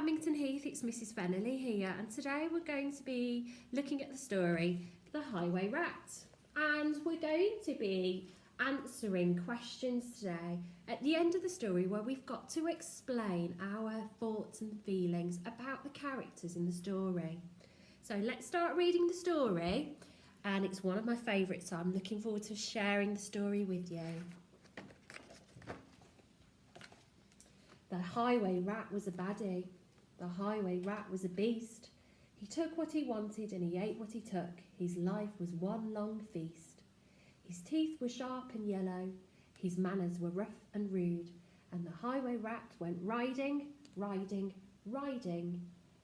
Lamington Heath, it's Mrs. Fennelly here, and today we're going to be looking at the story The Highway Rat, and we're going to be answering questions today at the end of the story where we've got to explain our thoughts and feelings about the characters in the story. So let's start reading the story, and it's one of my favourites, so I'm looking forward to sharing the story with you. The highway rat was a baddie. The highway rat was a beast. He took what he wanted and he ate what he took. His life was one long feast. His teeth were sharp and yellow. His manners were rough and rude. And the highway rat went riding, riding, riding,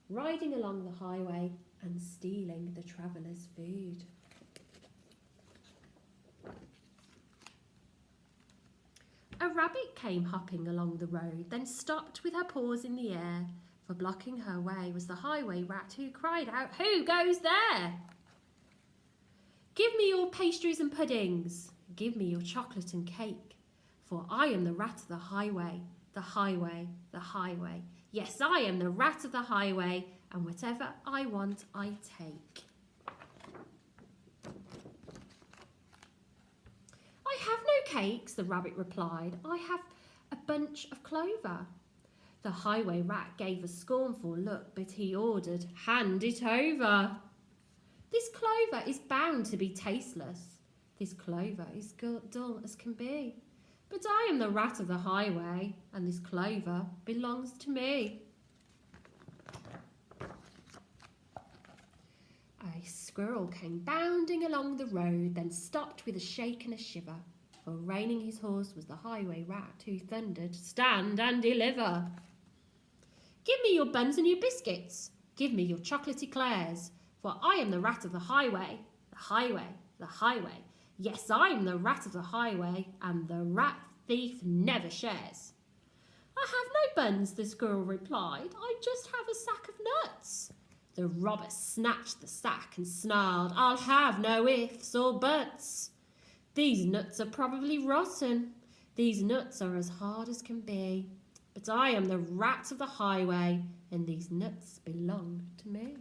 riding along the highway and stealing the travellers' food. A rabbit came hopping along the road, then stopped with her paws in the air. For blocking her way was the highway rat, who cried out, "Who goes there? Give me your pastries and puddings. Give me your chocolate and cake. For I am the rat of the highway, the highway, the highway. Yes, I am the rat of the highway, and whatever I want, I take." "I have no cakes," the rabbit replied. "I have a bunch of clover." The highway rat gave a scornful look, but he ordered, "Hand it over. This clover is bound to be tasteless. This clover is dull as can be. But I am the rat of the highway, and this clover belongs to me." A squirrel came bounding along the road, then stopped with a shake and a shiver. For reining his horse was the highway rat, who thundered, "Stand and deliver. Give me your buns and your biscuits. Give me your chocolate eclairs. For I am the rat of the highway, the highway, the highway. Yes, I am the rat of the highway, and the rat thief never shares." "I have no buns," the squirrel replied. "I just have a sack of nuts." The robber snatched the sack and snarled, "I'll have no ifs or buts. These nuts are probably rotten. These nuts are as hard as can be. But I am the rat of the highway, and these nuts belong to me."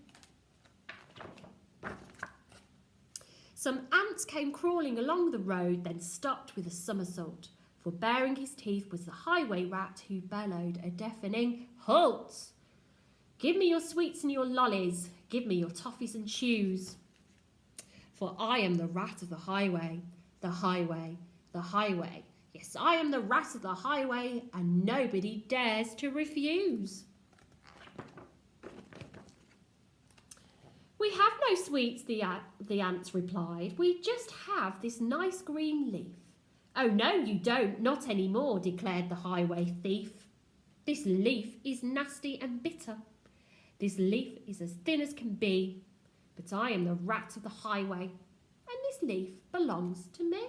Some ants came crawling along the road, then stopped with a somersault. For baring his teeth was the highway rat, who bellowed a deafening, "Halt! Give me your sweets and your lollies. Give me your toffees and chews. For I am the rat of the highway, the highway, the highway. Yes, I am the rat of the highway, and nobody dares to refuse." "We have no sweets," the ants replied. "We just have this nice green leaf." "Oh, no, you don't, not anymore," declared the highway thief. "This leaf is nasty and bitter. This leaf is as thin as can be. But I am the rat of the highway, and this leaf belongs to me."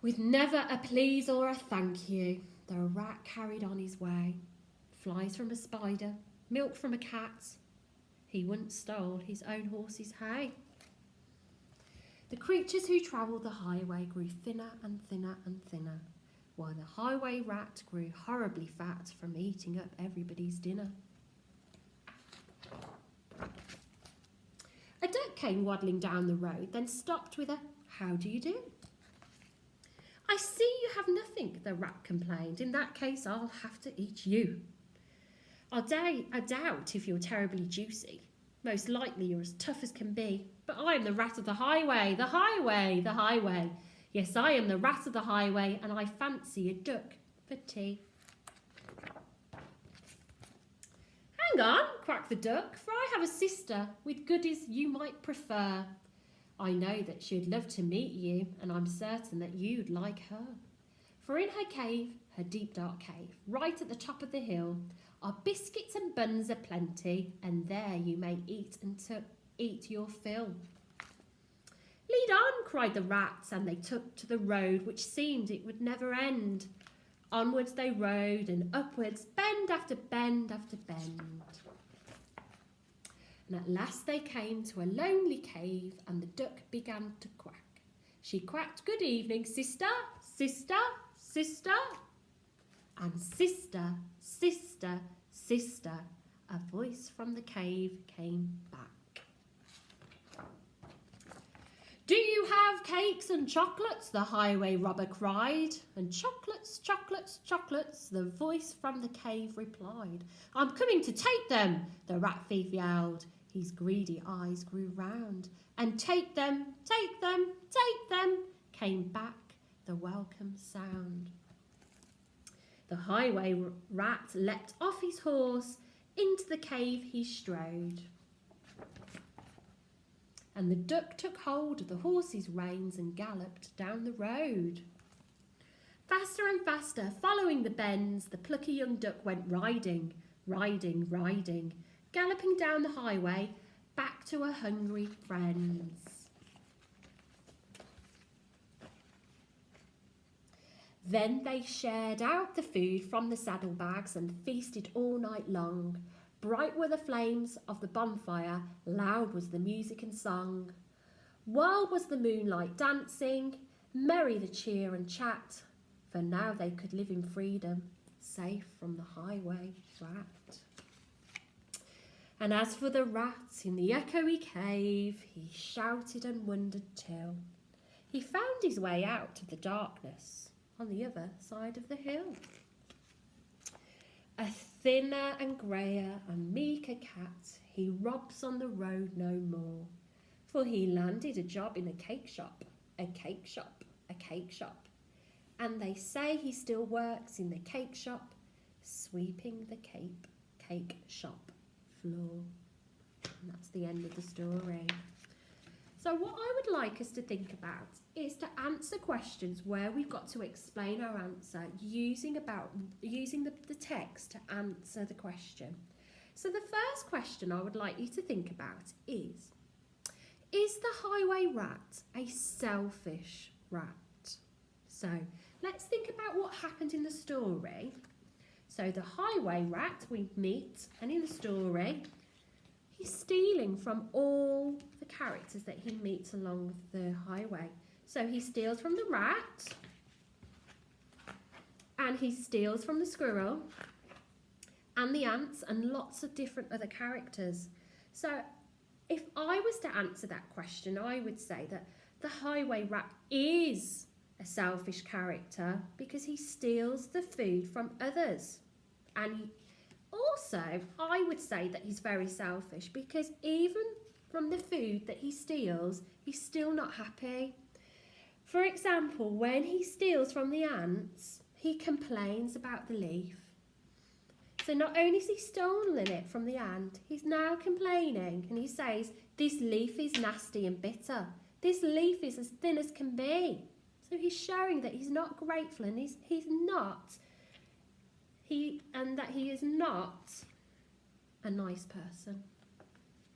With never a please or a thank you, the rat carried on his way. Flies from a spider, milk from a cat. He once stole his own horse's hay. The creatures who travelled the highway grew thinner and thinner and thinner, while the highway rat grew horribly fat from eating up everybody's dinner. A duck came waddling down the road, then stopped with a "How do you do?" "I see you have nothing," the rat complained. "In that case, I'll have to eat you. I doubt if you're terribly juicy. Most likely you're as tough as can be. But I am the rat of the highway, the highway, the highway. Yes, I am the rat of the highway, and I fancy a duck for tea." "Hang on," quacked the duck, "for I have a sister with goodies you might prefer. I know that she'd love to meet you, and I'm certain that you'd like her. For in her cave, her deep dark cave, right at the top of the hill, are biscuits and buns aplenty, and there you may eat your fill." "Lead on," cried the rats, and they took to the road, which seemed it would never end. Onwards they rode, and upwards, bend after bend after bend. And at last they came to a lonely cave, and the duck began to quack. She quacked, "Good evening, sister, sister, sister." And sister, sister, sister, a voice from the cave came back. Do you have cakes and chocolates? The highway robber cried. And chocolates, chocolates, chocolates, the voice from the cave replied. I'm coming to take them, the rat thief yelled. His greedy eyes grew round. And take them, take them, take them, came back the welcome sound. The highway rat leapt off his horse, into the cave he strode. And the duck took hold of the horse's reins and galloped down the road. Faster and faster, following the bends, the plucky young duck went riding, riding, riding, galloping down the highway, back to her hungry friends. Then they shared out the food from the saddlebags and feasted all night long. Bright were the flames of the bonfire, loud was the music and song. Wild was the moonlight dancing, merry the cheer and chat, for now they could live in freedom, safe from the highway rat. And as for the rat in the echoey cave, he shouted and wondered till he found his way out of the darkness on the other side of the hill. A thinner and greyer and meeker cat, he robs on the road no more, for he landed a job in a cake shop, a cake shop, a cake shop. And they say he still works in the cake shop, sweeping the cake shop floor. And that's the end of the story. So what I would like us to think about is to answer questions where we've got to explain our answer using the text to answer the question. So the first question I would like you to think about is the highway rat a selfish rat? So let's think about what happened in the story. So the highway rat we meet, and in the story, he's stealing from all the characters that he meets along the highway. So he steals from the rat, and he steals from the squirrel, and the ants, and lots of different other characters. So if I was to answer that question, I would say that the highway rat is a selfish character because he steals the food from others. And also, I would say that he's very selfish because even from the food that he steals, he's still not happy. For example, when he steals from the ants, he complains about the leaf. So not only has he stolen it from the ant, he's now complaining and he says, this leaf is nasty and bitter. This leaf is as thin as can be. So he's showing that he's not grateful and that he is not a nice person.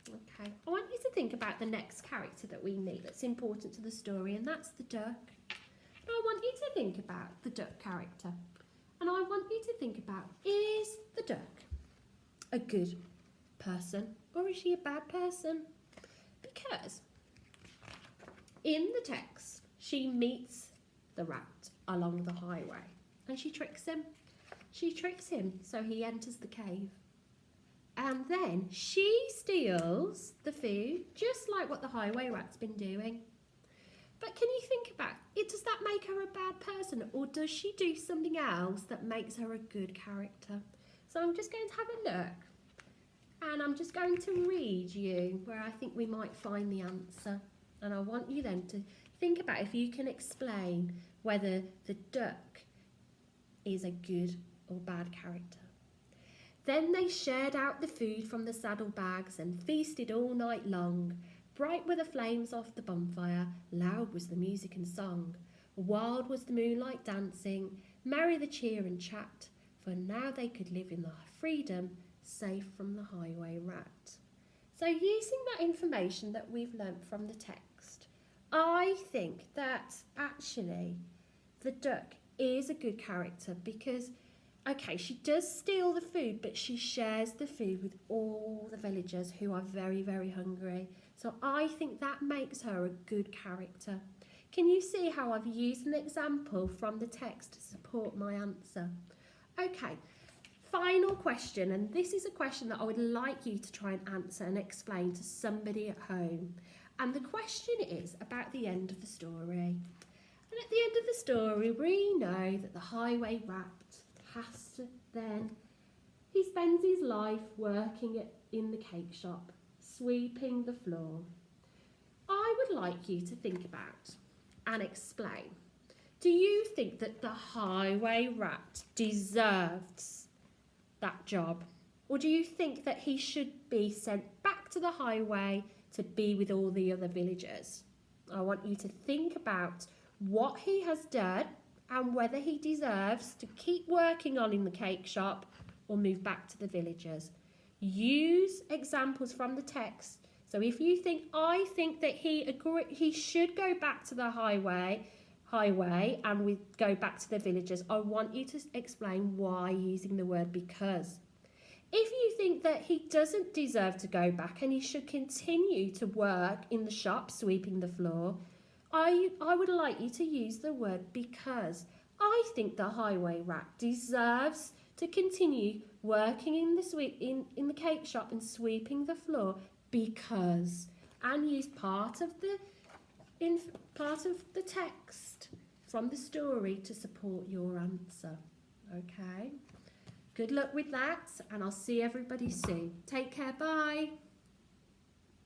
Okay, I want you to think about the next character that we meet that's important to the story, and that's the duck. And I want you to think about the duck character. And I want you to think about, is the duck a good person or is she a bad person? Because in the text, she meets the rat along the highway and she tricks him. She tricks him so he enters the cave. And then she steals the food, just like what the highway rat's been doing. But can you think about it? Does that make her a bad person, or does she do something else that makes her a good character? So I'm just going to have a look, and I'm just going to read you where I think we might find the answer. And I want you then to think about if you can explain whether the duck is a good or bad character. Then they shared out the food from the saddlebags and feasted all night long. Bright were the flames of the bonfire, loud was the music and song. Wild was the moonlight dancing, merry the cheer and chat, for now they could live in the freedom, safe from the highway rat. So using that information that we've learnt from the text, I think that actually the duck is a good character because, okay, she does steal the food, but she shares the food with all the villagers who are very, very hungry. So I think that makes her a good character. Can you see how I've used an example from the text to support my answer? Okay, final question, and this is a question that I would like you to try and answer and explain to somebody at home. And the question is about the end of the story. And at the end of the story, we know that the highway rat has to then, he spends his life working in the cake shop, sweeping the floor. I would like you to think about and explain. Do you think that the highway rat deserves that job? Or do you think that he should be sent back to the highway to be with all the other villagers? I want you to think about what he has done and whether he deserves to keep working on in the cake shop or move back to the villagers. Use examples from the text. So if you think, I think that he should go back to the highway and we go back to the villagers, I want you to explain why using the word because. If you think that he doesn't deserve to go back and he should continue to work in the shop sweeping the floor, I would like you to use the word because. I think the highway rat deserves to continue working in the cake shop and sweeping the floor because, and use part of the text from the story to support your answer. Okay? Good luck with that, and I'll see everybody soon. Take care, bye.